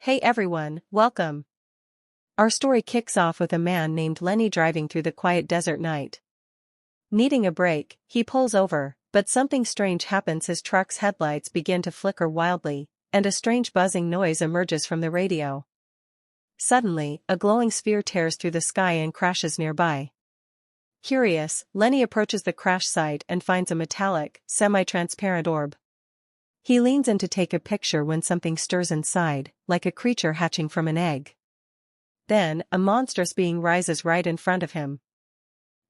Hey everyone, welcome. Our story kicks off with a man named Lenny driving through the quiet desert night. Needing a break, he pulls over, but something strange happens. His truck's headlights begin to flicker wildly, and a strange buzzing noise emerges from the radio. Suddenly, a glowing sphere tears through the sky and crashes nearby. Curious, Lenny approaches the crash site and finds a metallic, semi-transparent orb. He leans in to take a picture when something stirs inside, like a creature hatching from an egg. Then, a monstrous being rises right in front of him.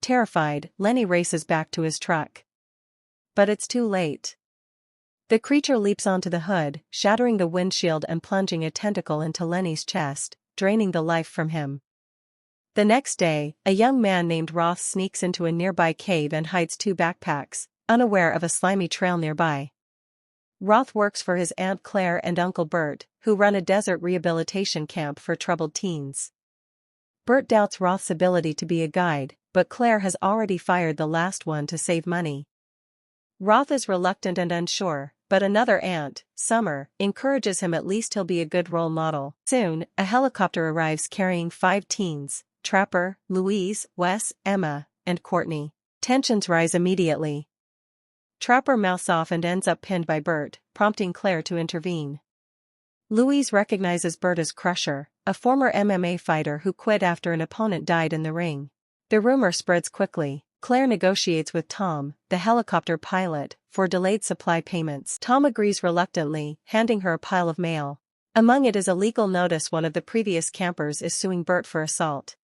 Terrified, Lenny races back to his truck. But it's too late. The creature leaps onto the hood, shattering the windshield and plunging a tentacle into Lenny's chest, draining the life from him. The next day, a young man named Roth sneaks into a nearby cave and hides 2 backpacks, unaware of a slimy trail nearby. Roth works for his Aunt Claire and Uncle Bert, who run a desert rehabilitation camp for troubled teens. Bert doubts Roth's ability to be a guide, but Claire has already fired the last one to save money. Roth is reluctant and unsure, but another aunt, Summer, encourages him. At least he'll be a good role model. Soon, a helicopter arrives carrying 5 teens: Trapper, Louise, Wes, Emma, and Courtney. Tensions rise immediately. Trapper mouths off and ends up pinned by Bert, prompting Claire to intervene. Louise recognizes Bert as Crusher, a former MMA fighter who quit after an opponent died in the ring. The rumor spreads quickly. Claire negotiates with Tom, the helicopter pilot, for delayed supply payments. Tom agrees reluctantly, handing her a pile of mail. Among it is a legal notice. One of the previous campers is suing Bert for assault.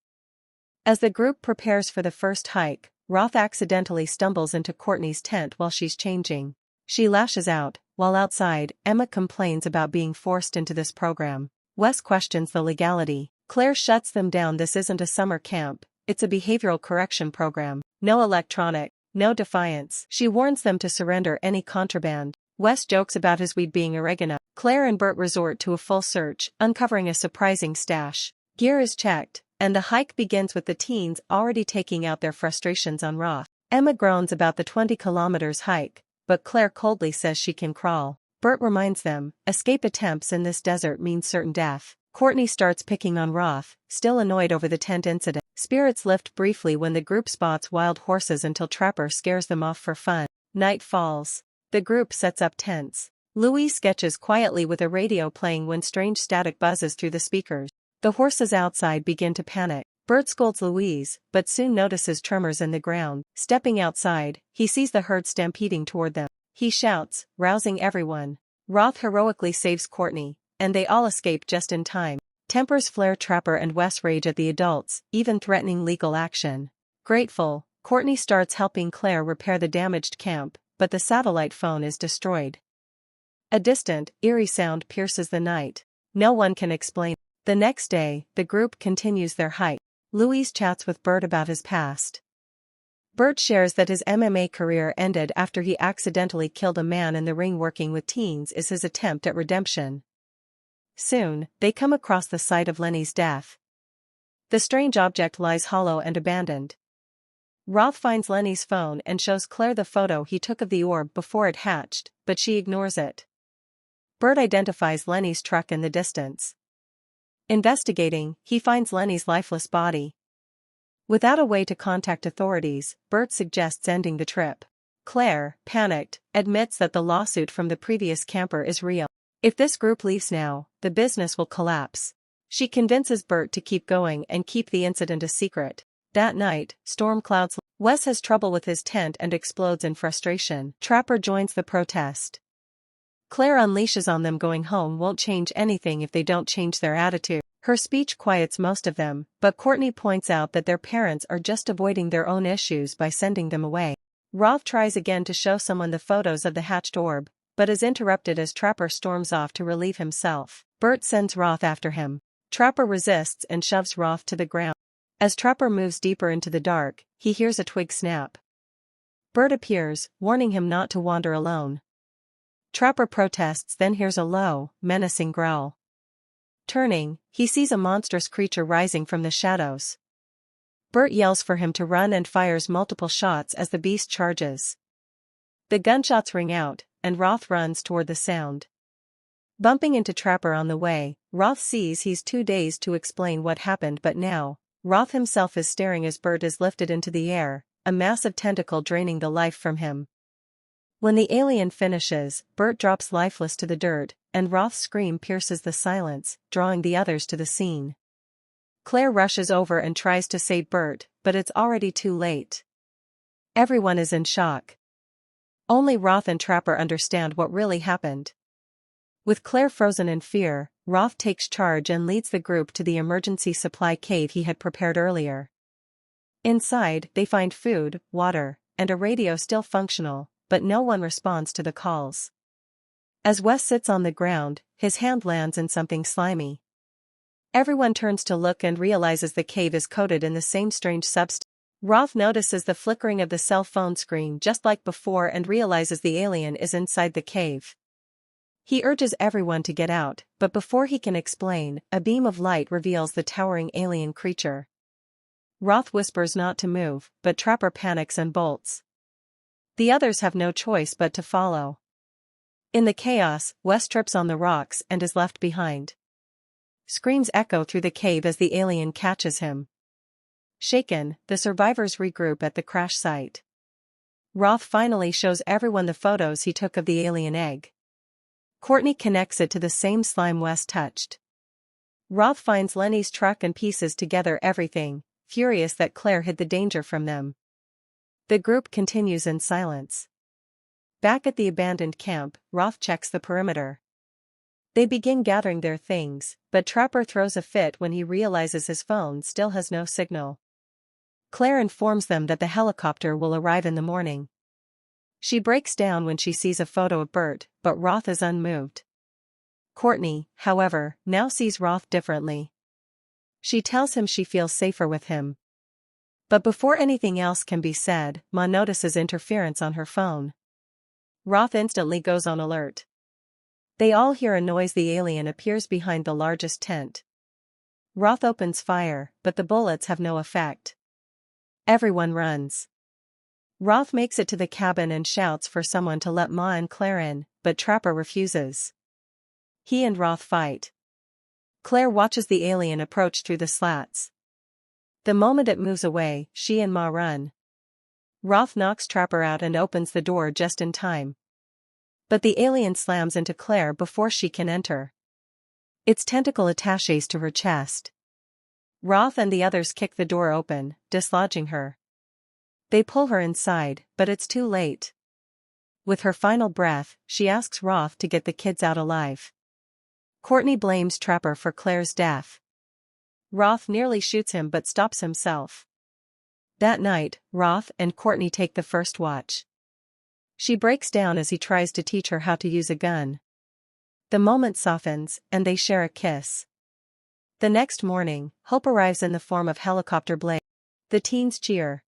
As the group prepares for the first hike, Roth accidentally stumbles into Courtney's tent while she's changing. She lashes out, while outside, Emma complains about being forced into this program. Wes questions the legality. Claire shuts them down. This isn't a summer camp, it's a behavioral correction program. No electronic, no defiance. She warns them to surrender any contraband. Wes jokes about his weed being oregano. Claire and Bert resort to a full search, uncovering a surprising stash. Gear is checked, and the hike begins with the teens already taking out their frustrations on Roth. Emma groans about the 20 kilometers hike, but Claire coldly says she can crawl. Bert reminds them, escape attempts in this desert mean certain death. Courtney starts picking on Roth, still annoyed over the tent incident. Spirits lift briefly when the group spots wild horses until Trapper scares them off for fun. Night falls. The group sets up tents. Louise sketches quietly with a radio playing when strange static buzzes through the speakers. The horses outside begin to panic. Bert scolds Louise, but soon notices tremors in the ground. Stepping outside, he sees the herd stampeding toward them. He shouts, rousing everyone. Roth heroically saves Courtney, and they all escape just in time. Tempers flare. Trapper and Wes rage at the adults, even threatening legal action. Grateful, Courtney starts helping Claire repair the damaged camp, but the satellite phone is destroyed. A distant, eerie sound pierces the night. No one can explain. The next day, the group continues their hike. Louise chats with Bert about his past. Bert shares that his MMA career ended after he accidentally killed a man in the ring. Working with teens is his attempt at redemption. Soon, they come across the site of Lenny's death. The strange object lies hollow and abandoned. Roth finds Lenny's phone and shows Claire the photo he took of the orb before it hatched, but she ignores it. Bert identifies Lenny's truck in the distance. Investigating, he finds Lenny's lifeless body. Without a way to contact authorities, Bert suggests ending the trip. Claire, panicked, admits that the lawsuit from the previous camper is real. If this group leaves now, the business will collapse. She convinces Bert to keep going and keep the incident a secret. That night, storm clouds. Wes has trouble with his tent and explodes in frustration. Trapper joins the protest. Claire unleashes on them. Going home won't change anything if they don't change their attitude. Her speech quiets most of them, but Courtney points out that their parents are just avoiding their own issues by sending them away. Roth tries again to show someone the photos of the hatched orb, but is interrupted as Trapper storms off to relieve himself. Bert sends Roth after him. Trapper resists and shoves Roth to the ground. As Trapper moves deeper into the dark, he hears a twig snap. Bert appears, warning him not to wander alone. Trapper protests, then hears a low, menacing growl. Turning, he sees a monstrous creature rising from the shadows. Bert yells for him to run and fires multiple shots as the beast charges. The gunshots ring out, and Roth runs toward the sound. Bumping into Trapper on the way, Roth sees he's too dazed to explain what happened, but now, Roth himself is staring as Bert is lifted into the air, a massive tentacle draining the life from him. When the alien finishes, Bert drops lifeless to the dirt, and Roth's scream pierces the silence, drawing the others to the scene. Claire rushes over and tries to save Bert, but it's already too late. Everyone is in shock. Only Roth and Trapper understand what really happened. With Claire frozen in fear, Roth takes charge and leads the group to the emergency supply cave he had prepared earlier. Inside, they find food, water, and a radio still functional, but no one responds to the calls. As Wes sits on the ground, his hand lands in something slimy. Everyone turns to look and realizes the cave is coated in the same strange substance. Roth notices the flickering of the cell phone screen just like before and realizes the alien is inside the cave. He urges everyone to get out, but before he can explain, a beam of light reveals the towering alien creature. Roth whispers not to move, but Trapper panics and bolts. The others have no choice but to follow. In the chaos, Wes trips on the rocks and is left behind. Screams echo through the cave as the alien catches him. Shaken, the survivors regroup at the crash site. Roth finally shows everyone the photos he took of the alien egg. Courtney connects it to the same slime Wes touched. Roth finds Lenny's truck and pieces together everything, furious that Claire hid the danger from them. The group continues in silence. Back at the abandoned camp, Roth checks the perimeter. They begin gathering their things, but Trapper throws a fit when he realizes his phone still has no signal. Claire informs them that the helicopter will arrive in the morning. She breaks down when she sees a photo of Bert, but Roth is unmoved. Courtney, however, now sees Roth differently. She tells him she feels safer with him. But before anything else can be said, Ma notices interference on her phone. Roth instantly goes on alert. They all hear a noise. The alien appears behind the largest tent. Roth opens fire, but the bullets have no effect. Everyone runs. Roth makes it to the cabin and shouts for someone to let Ma and Claire in, but Trapper refuses. He and Roth fight. Claire watches the alien approach through the slats. The moment it moves away, she and Ma run. Roth knocks Trapper out and opens the door just in time. But the alien slams into Claire before she can enter. Its tentacle attaches to her chest. Roth and the others kick the door open, dislodging her. They pull her inside, but it's too late. With her final breath, she asks Roth to get the kids out alive. Courtney blames Trapper for Claire's death. Roth nearly shoots him but stops himself. That night, Roth and Courtney take the first watch. She breaks down as he tries to teach her how to use a gun. The moment softens, and they share a kiss. The next morning, Hope arrives in the form of helicopter blade. The teens cheer.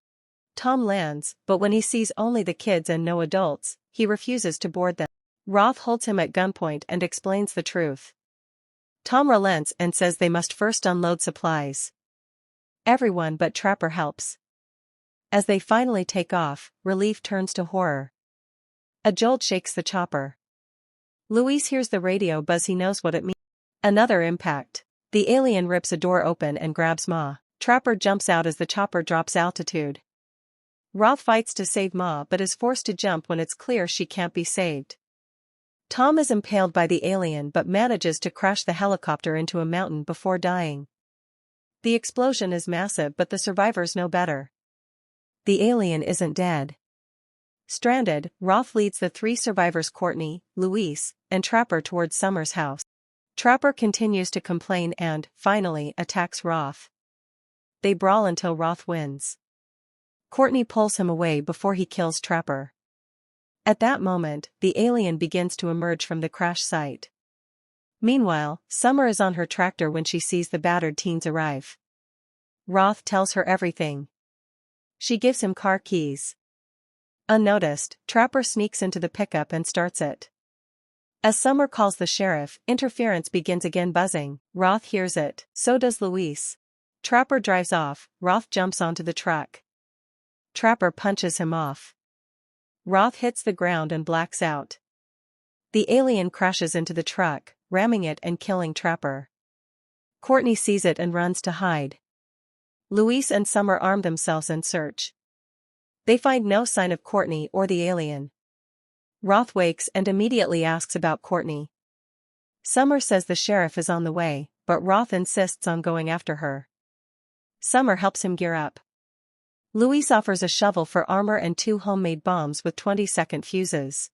Tom lands, but when he sees only the kids and no adults, he refuses to board them. Roth holds him at gunpoint and explains the truth. Tom relents and says they must first unload supplies. Everyone but Trapper helps. As they finally take off, relief turns to horror. A jolt shakes the chopper. Luis hears the radio buzz. He knows what it means. Another impact. The alien rips a door open and grabs Ma. Trapper jumps out as the chopper drops altitude. Roth fights to save Ma but is forced to jump when it's clear she can't be saved. Tom is impaled by the alien but manages to crash the helicopter into a mountain before dying. The explosion is massive but the survivors know better. The alien isn't dead. Stranded, Roth leads the three survivors Courtney, Luis, and Trapper towards Summer's house. Trapper continues to complain and, finally, attacks Roth. They brawl until Roth wins. Courtney pulls him away before he kills Trapper. At that moment, the alien begins to emerge from the crash site. Meanwhile, Summer is on her tractor when she sees the battered teens arrive. Roth tells her everything. She gives him car keys. Unnoticed, Trapper sneaks into the pickup and starts it. As Summer calls the sheriff, interference begins again buzzing. Roth hears it, so does Luis. Trapper drives off, Roth jumps onto the truck. Trapper punches him off. Roth hits the ground and blacks out. The alien crashes into the truck, ramming it and killing Trapper. Courtney sees it and runs to hide. Luis and Summer arm themselves and search. They find no sign of Courtney or the alien. Roth wakes and immediately asks about Courtney. Summer says the sheriff is on the way, but Roth insists on going after her. Summer helps him gear up. Luis offers a shovel for armor and 2 homemade bombs with 20-second fuses.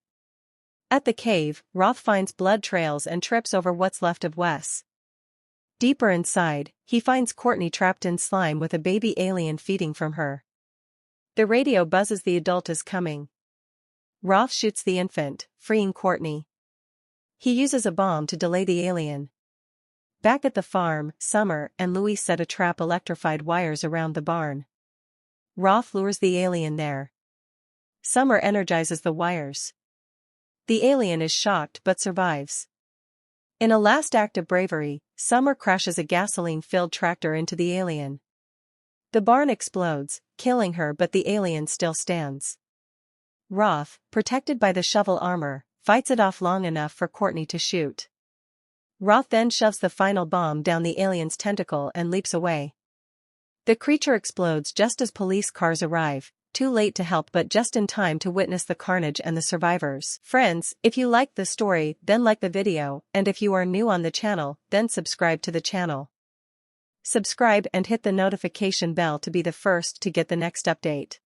At the cave, Roth finds blood trails and trips over what's left of Wes. Deeper inside, he finds Courtney trapped in slime with a baby alien feeding from her. The radio buzzes the adult is coming. Roth shoots the infant, freeing Courtney. He uses a bomb to delay the alien. Back at the farm, Summer and Luis set a trap electrified wires around the barn. Roth lures the alien there. Summer energizes the wires. The alien is shocked but survives. In a last act of bravery, Summer crashes a gasoline-filled tractor into the alien. The barn explodes, killing her, but the alien still stands. Roth, protected by the shovel armor, fights it off long enough for Courtney to shoot. Roth then shoves the final bomb down the alien's tentacle and leaps away. The creature explodes just as police cars arrive, too late to help but just in time to witness the carnage and the survivors. Friends, if you liked the story, then like the video, and if you are new on the channel, then subscribe to the channel. Subscribe and hit the notification bell to be the first to get the next update.